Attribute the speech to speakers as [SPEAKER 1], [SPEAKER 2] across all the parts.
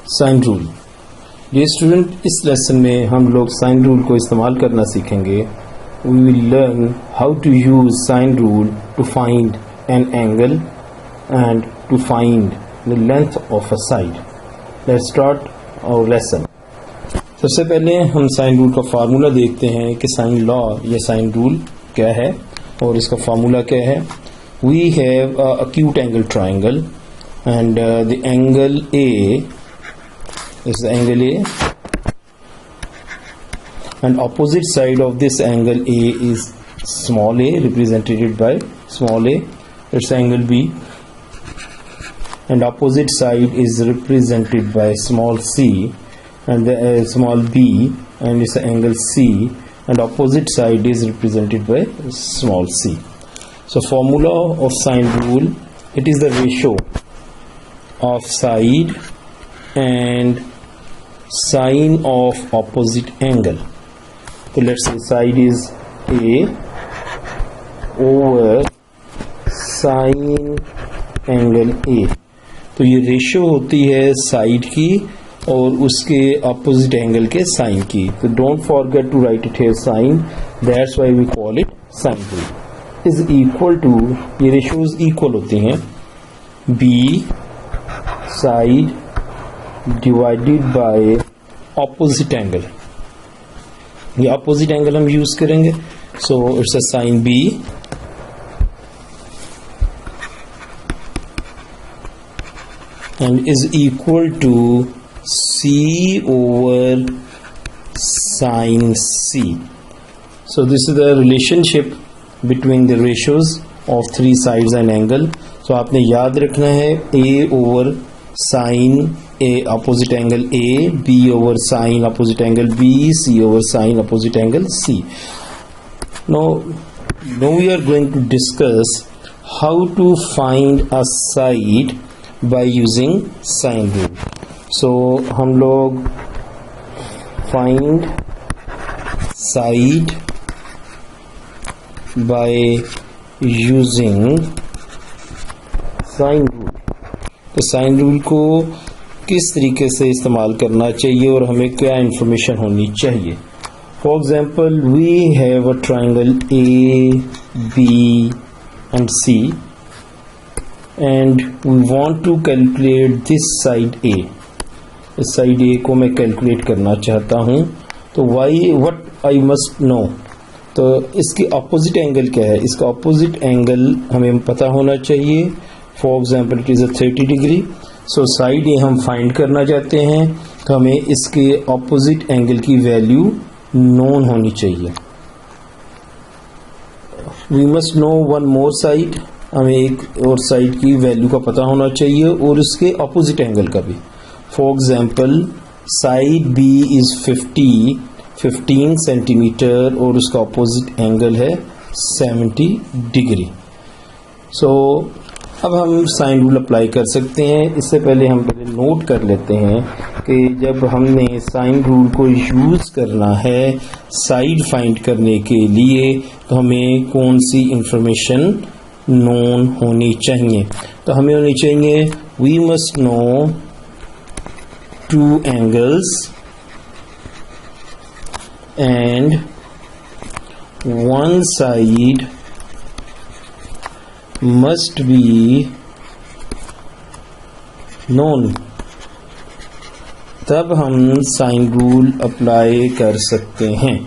[SPEAKER 1] Sign rule. ये student, इस lesson में हम लोग साइन रूल को इस्तेमाल करना सीखेंगे। We will learn how to use sine rule to find an angle and to find the length of a side. Let's start our lesson. सबसे पहले हम साइन रूल का फार्मूला देखते हैं कि साइन लॉ या साइन रूल क्या है और इसका फार्मूला क्या है। We have a acute angle triangle and the angle A is the angle A, and opposite side of this angle A is small a, represented by small a. It's angle B, and opposite side is represented by small c, and the small b, and it's angle C, and opposite side is represented by small c. So formula of sine rule, it is the ratio of side and sine of opposite angle. So let's say side is A over sine angle A. तो ये ratio होती है side की और उसके opposite angle के sine की। तो don't forget to write it here sine, that's why we call it sine rule. Is equal to, ये रेशियोज इक्वल होती हैं, B side divided by opposite angle. ये ऑपोजिट एंगल हम यूज करेंगे, so it's a sine B and is equal to C over sin C. So this is the relationship between the ratios of three sides and angle. So आपने याद रखना है A over sin A opposite angle A, B over sin opposite angle B, C over sin opposite angle C. Now we are going to discuss how to find a side by using sine rule. So हम लोग find side by using sine rule. तो sign rule को किस तरीके से इस्तेमाल करना चाहिए और हमें क्या इंफॉर्मेशन होनी चाहिए। For example, we have a triangle A, B and C and we want to calculate this side A. इस साइड ए को मैं कैलकुलेट करना चाहता हूं, तो व्हाट आई मस्ट नो, तो इसकी अपोजिट एंगल क्या है। इसका अपोजिट एंगल हमें पता होना चाहिए। For example it is a 30 degree. So side A हम फाइंड करना चाहते हैं, तो हमें इसके अपोजिट एंगल की वैल्यू नोन होनी चाहिए। We must know one more side, हमें एक और साइड की वैल्यू का पता होना चाहिए और उसके अपोजिट एंगल का भी। For example, side B is 15 centimetre और उसका अपोजिट एंगल है 70 डिग्री। सो अब हम साइन रूल अप्लाई कर सकते हैं। इससे पहले हम पहले नोट कर लेते हैं कि जब हमने साइन रूल को यूज करना है साइड फाइंड करने के लिए, तो हमें कौन सी इंफॉर्मेशन नोन होनी चाहिए। तो हमें होनी चाहिए, we must know two angles and one side must be known, तब हम साइन रूल अप्लाई कर सकते हैं।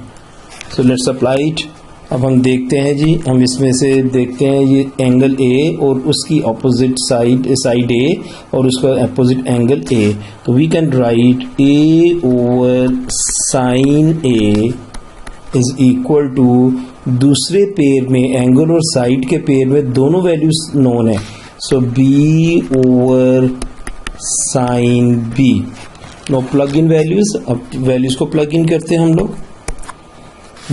[SPEAKER 1] So let's apply it. अब हम देखते हैं जी, हम इसमें से देखते हैं ये एंगल ए और उसकी अपोजिट साइड ए और उसका अपोजिट एंगल ए। तो we can write A over sine A is equal to, दूसरे पेयर में एंगल और साइड के पेयर में दोनों वैल्यूज नोन है, so B over sine B. Now plug in values. अब वैल्यूज को प्लग इन करते हैं हम लोग।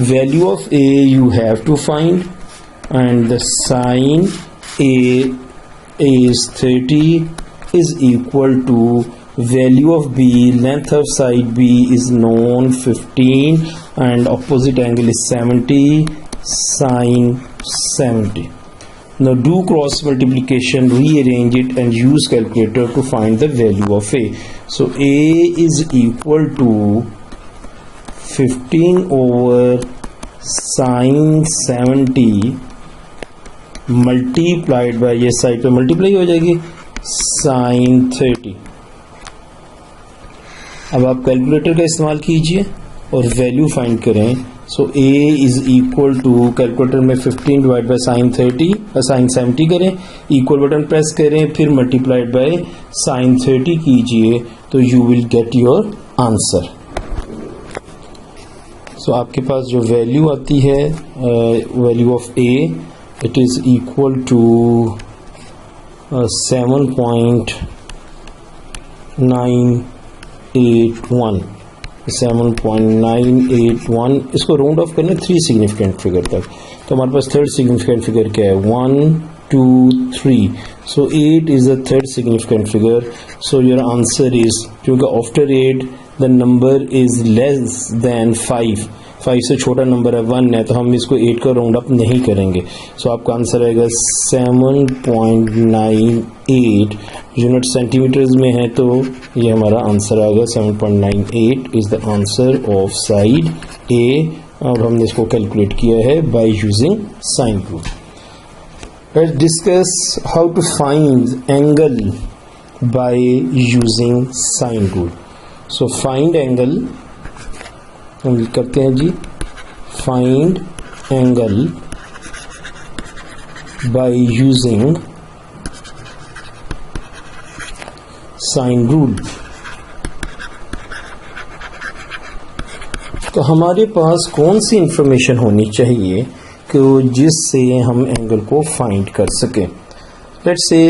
[SPEAKER 1] Value of A you have to find, and the sine A is 30 is equal to value of B, length of side B is known 15 and opposite angle is 70, sine 70. Now do cross multiplication, rearrange it and use calculator to find the value of A. So A is equal to 15 over sin 70 multiplied by, ये side पे multiply हो जाएगी, sin 30। अब आप calculator का इस्तेमाल कीजिए और वैल्यू फाइंड करें। So A is equal to, calculator में 15 डिवाइड बाय sin 30 sin 70 करें, इक्वल बटन प्रेस करें, फिर मल्टीप्लाइड बाय sin 30 कीजिए, तो you will get your answer. So आपके पास जो वैल्यू आती है, value of A, it is equal to 7.981। इसको राउंड ऑफ करना 3 सिग्निफिकेंट फिगर तक, तो हमारे पास थर्ड सिग्निफिकेंट फिगर क्या है, 1 2 3। So 8 is the third significant figure. So your answer is, क्योंकि after 8 the number is less than 5 से छोटा नंबर है 1 है, तो हम इसको 8 का राउंड अप नहीं करेंगे। सो आपका आंसर आएगा 7.98 यूनिट सेंटीमीटर्स में है, तो ये हमारा आंसर आएगा 7.98 is the answer of side A. और हमने इसको कैलकुलेट किया है by using sine rule. Let's discuss how to find angle by using sine rule. So find angle हम करते हैं जी, find angle by using sine rule. तो हमारे पास कौन सी इंफॉर्मेशन होनी चाहिए कि जिससे हम एंगल को फाइंड कर सकें। लेट्स से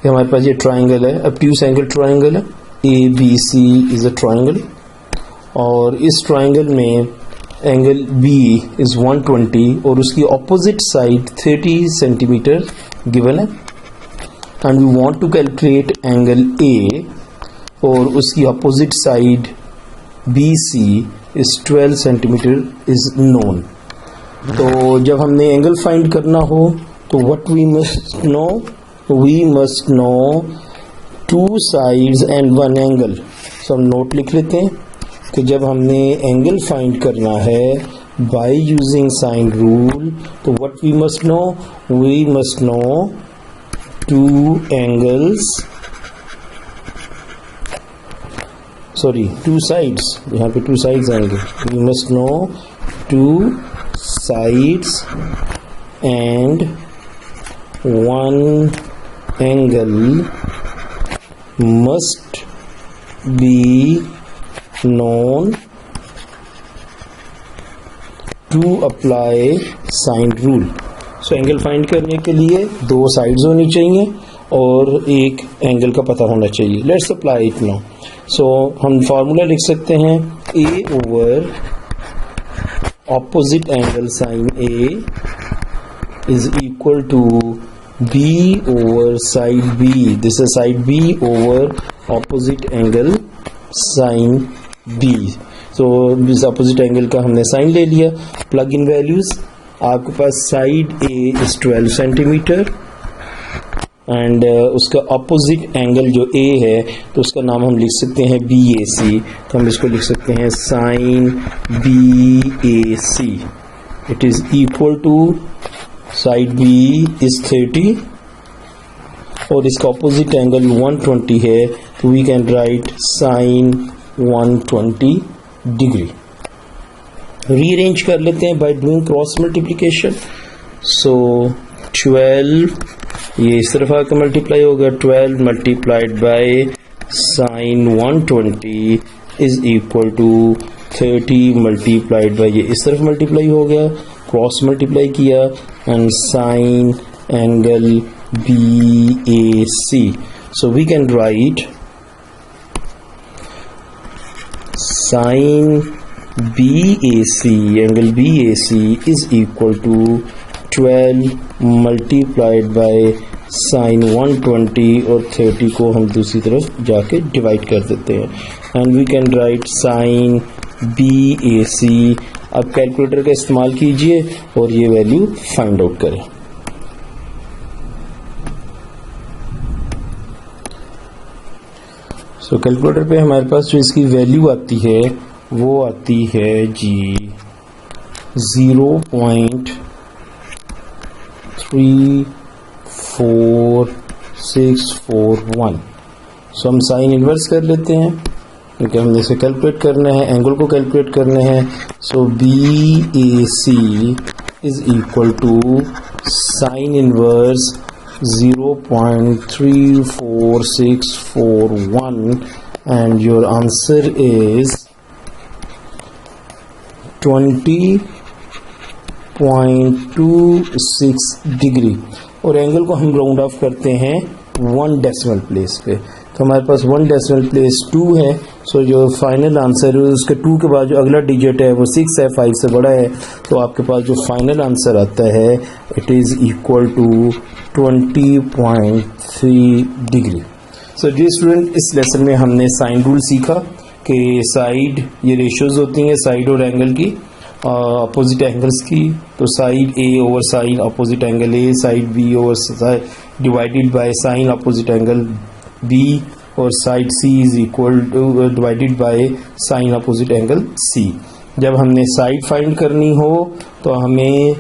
[SPEAKER 1] हमारे पास ये ट्राइंगल है, ऑब्ट्यूज एंगल ट्राइंगल है, ABC इज अ ट्राइंगल, और इस ट्राइंगल में एंगल B इज 120 और उसकी ऑपोजिट साइड 30 सेंटीमीटर गिवन है, and we want to calculate angle A और उसकी opposite side BC is 12 centimetre is known. तो जब हमने एंगल फाइंड करना हो तो what we must know, we must know 2 sides and 1 angle. So हम नोट लिख लेते हैं कि जब हमने एंगल फाइंड करना है बाय यूजिंग साइन रूल, तो what we must know, we must know 2 angles, sorry 2 sides, यहाँ पे 2 साइड्स आएंगे, we must know 2 sides and 1 angle must be known to apply sine rule। So angle find करने के लिए 2 sides होनी चाहिए और एक एंगल का पता होना चाहिए। Let's apply it now. So हम फॉर्मूला लिख सकते हैं, A over opposite angle sine A is equal to B over side B, this is side B over opposite angle sin B। so इस opposite angle का हमने sign ले लिया, plug in values, आपके पास side A is 12 centimetre and उसका opposite angle जो A है तो उसका नाम हम लिख सकते हैं BAC, तो हम इसको लिख सकते हैं sine BAC। It is equal to side B is 30 और इसका ऑपोजिट एंगल 120 है, तो we can write sine 120 degree. Rearrange कर लेते हैं by doing cross multiplication. So 12 ये इस तरफ आकर मल्टीप्लाई होगा, 12 multiplied by sine 120 is equal to 30 multiplied by, ये इस तरफ मल्टीप्लाई हो गया, क्रॉस मल्टीप्लाई किया and sine angle BAC। so we can write sin BAC, angle BAC is equal to 12 multiplied by sin 120 और 30 को हम दूसरी तरफ जाके डिवाइड कर देते हैं and we can write sin BAC। अब कैलकुलेटर का इस्तेमाल कीजिए और ये वैल्यू फाइंड आउट करें। सो कैलकुलेटर पे हमारे पास जो इसकी वैल्यू आती है वो आती है जी 0.34641। सो हम साइन इनवर्स कर लेते हैं क्योंकि हमने इसे कैलकुलेट करना है, एंगल को कैलकुलेट करना है। So BAC is equal to sine inverse 0.34641 and your answer is 20.26 degree. और एंगल को हम राउंड ऑफ करते हैं 1 डेसिमल प्लेस पे, तो हमारे पास 1 डेसिमल प्लेस 2 है। सो जो फाइनल आंसर है उसके 2 के बाद जो अगला डिजिट है वो 6 है, 5 से बड़ा है, तो आपके पास जो फाइनल आंसर आता है it is equal to 20.3 degree. So जी स्टूडेंट, इस लेसन में हमने साइन रूल सीखा कि साइड ये रेशियोज होती हैं साइड और एंगल की, अपोजिट एंगल्स की। तो side A over sine opposite angle A, side B over divided by sine opposite angle B, और side C is equal to divided by sine opposite angle C। जब हमने side find करनी हो तो हमें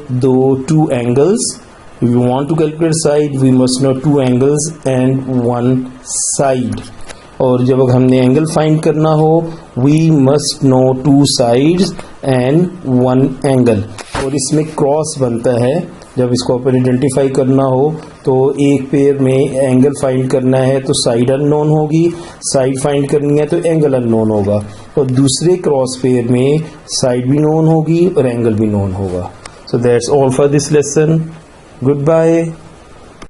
[SPEAKER 1] two angles, if we want to calculate side we must know 2 angles and 1 side। और जब हमने एंगल फाइंड करना हो we must know 2 sides and 1 angle। और इसमें क्रॉस बनता है, जब इसको अपन आइडेंटिफाई करना हो तो एक पेयर में एंगल फाइंड करना है तो साइड अननोन होगी, साइड फाइंड करनी है तो एंगल अननोन होगा, और दूसरे क्रॉस पेयर में साइड भी नोन होगी और एंगल भी नोन होगा। So that's all for this lesson. Goodbye.